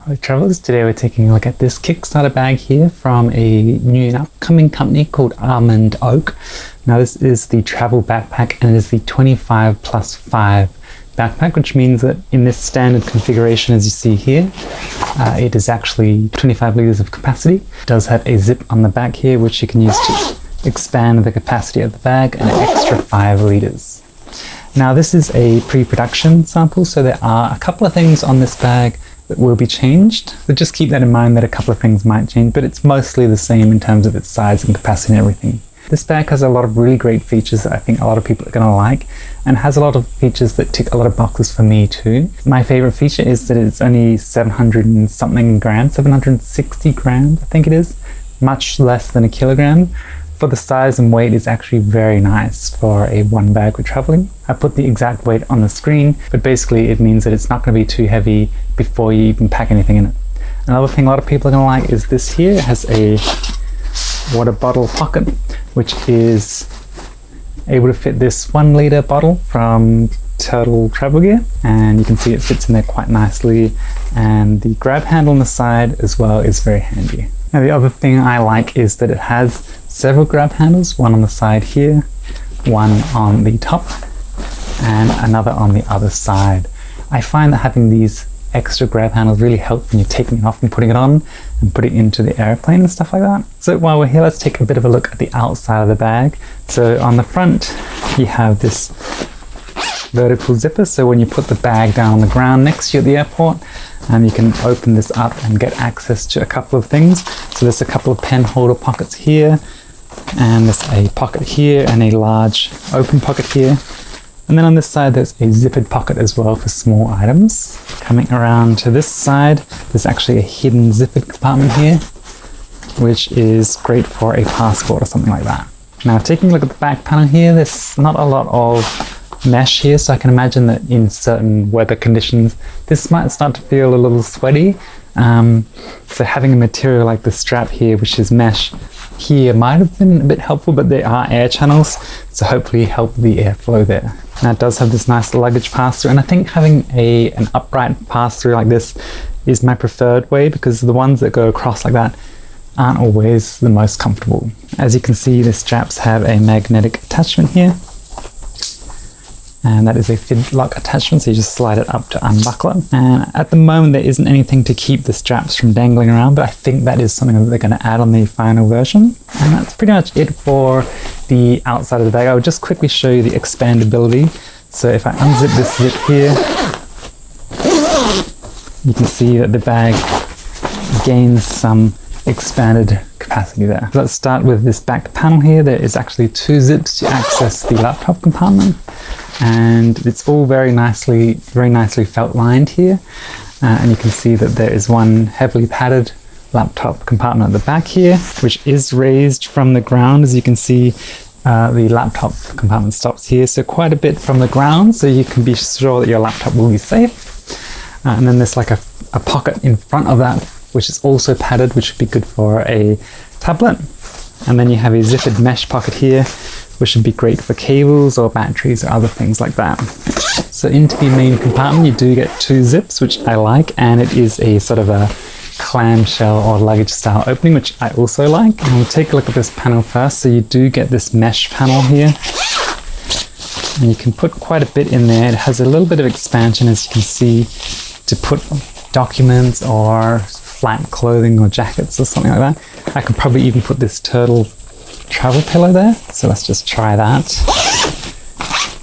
Hi travellers, today we're taking a look at this Kickstarter bag here from a new and upcoming company called Almond. Now this is the travel backpack and it is the 25+5 backpack, which means that in this standard configuration as you see here, it is actually 25 litres of capacity. It does have a zip on the back here which you can use to expand the capacity of the bag and an extra 5 litres. Now this is a pre-production sample, so there are a couple of things on this bag that will be changed. So just keep that in mind that a couple of things might change, but it's mostly the same in terms of its size and capacity and everything. This bag has a lot of really great features that I think a lot of people are going to like, and has a lot of features that tick a lot of boxes for me too. My favorite feature is that it's only 700 and something grams, 760 grams I think it is, much less than a kilogram. For the size and weight, it's actually very nice for a one bag we're traveling. I put the exact weight on the screen, but basically it means that it's not going to be too heavy before you even pack anything in it. Another thing a lot of people are going to like is this here. It has a water bottle pocket, which is able to fit this 1 litre bottle from Turtle Travel Gear, and you can see it fits in there quite nicely, and the grab handle on the side as well is very handy. Now the other thing I like is that it has several grab handles, one on the side here, one on the top, and another on the other side. I find that having these extra grab handles really help when you're taking it off and putting it on and putting it into the airplane and stuff like that. So while we're here, let's take a bit of a look at the outside of the bag. So on the front, you have this vertical zipper, so when you put the bag down on the ground next to you at the airport, you can open this up and get access to a couple of things. So there's a couple of pen holder pockets here, and there's a pocket here and a large open pocket here. And then on this side there's a zippered pocket as well for small items. Coming around to this side, there's actually a hidden zippered compartment here, which is great for a passport or something like that. Now taking a look at the back panel here, there's not a lot of mesh here, so I can imagine that in certain weather conditions this might start to feel a little sweaty. So having a material like the strap here, which is mesh here, might have been a bit helpful, but there are air channels, so hopefully help the airflow there. Now it does have this nice luggage pass-through, and I think having an upright pass-through like this is my preferred way, because the ones that go across like that aren't always the most comfortable. As you can see, the straps have a magnetic attachment here, and that is a fid lock attachment, so you just slide it up to unbuckle it. And at the moment there isn't anything to keep the straps from dangling around, but I think that is something that they're going to add on the final version. And that's pretty much it for the outside of the bag. I will just quickly show you the expandability. So if I unzip this zip here, you can see that the bag gains some expanded capacity there. Let's start with this back panel here. There is actually 2 zips to access the laptop compartment, and it's all very nicely felt lined here, and you can see that there is one heavily padded laptop compartment at the back here, which is raised from the ground. As you can see, the laptop compartment stops here, so quite a bit from the ground, so you can be sure that your laptop will be safe. And then there's like a pocket in front of that, which is also padded, which would be good for a tablet. And then you have a zippered mesh pocket here, which would be great for cables or batteries or other things like that. So into the main compartment you do get 2 zips, which I like, and it is a sort of a clamshell or luggage style opening, which I also like. And we'll take a look at this panel first. So you do get this mesh panel here, and you can put quite a bit in there. It has a little bit of expansion, as you can see, to put documents or flat clothing or jackets or something like that. I could probably even put this turtle travel pillow there, so let's just try that,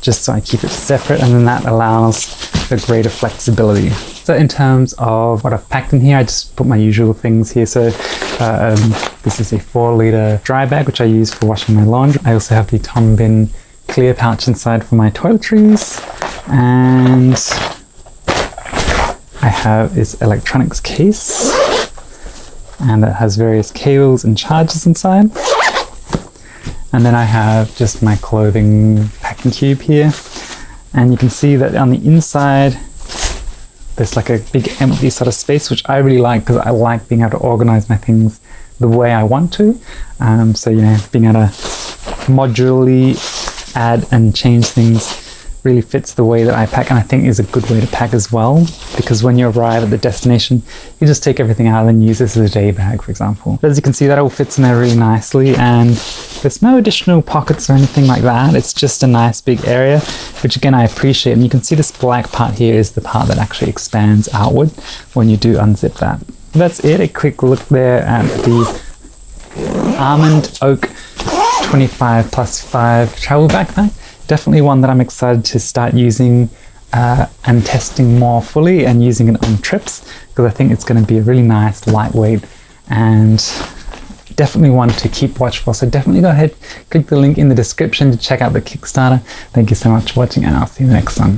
just so I keep it separate, and then that allows for greater flexibility. So in terms of what I've packed in here, I just put my usual things here. So this is a 4 litre dry bag, which I use for washing my laundry. I also have the Tom Bin clear pouch inside for my toiletries, and I have this electronics case, and it has various cables and chargers inside. And then I have just my clothing packing cube here, and you can see that on the inside there's like a big empty sort of space, which I really like, because I like being able to organize my things the way I want to. So, you know, being able to modularly add and change things really fits the way that I pack, and I think is a good way to pack as well, because when you arrive at the destination, you just take everything out and use this as a day bag, for example. But as you can see, that all fits in there really nicely, and there's no additional pockets or anything like that. It's just a nice big area, which again I appreciate. And you can see this black part here is the part that actually expands outward when you do unzip that. That's it, a quick look there at the Almond Oak 25+5 travel backpack. Definitely one that I'm excited to start using and testing more fully and using it on trips, because I think it's going to be a really nice, lightweight, and definitely one to keep watch for. So definitely go ahead, click the link in the description to check out the Kickstarter. Thank you so much for watching, and I'll see you in the next one.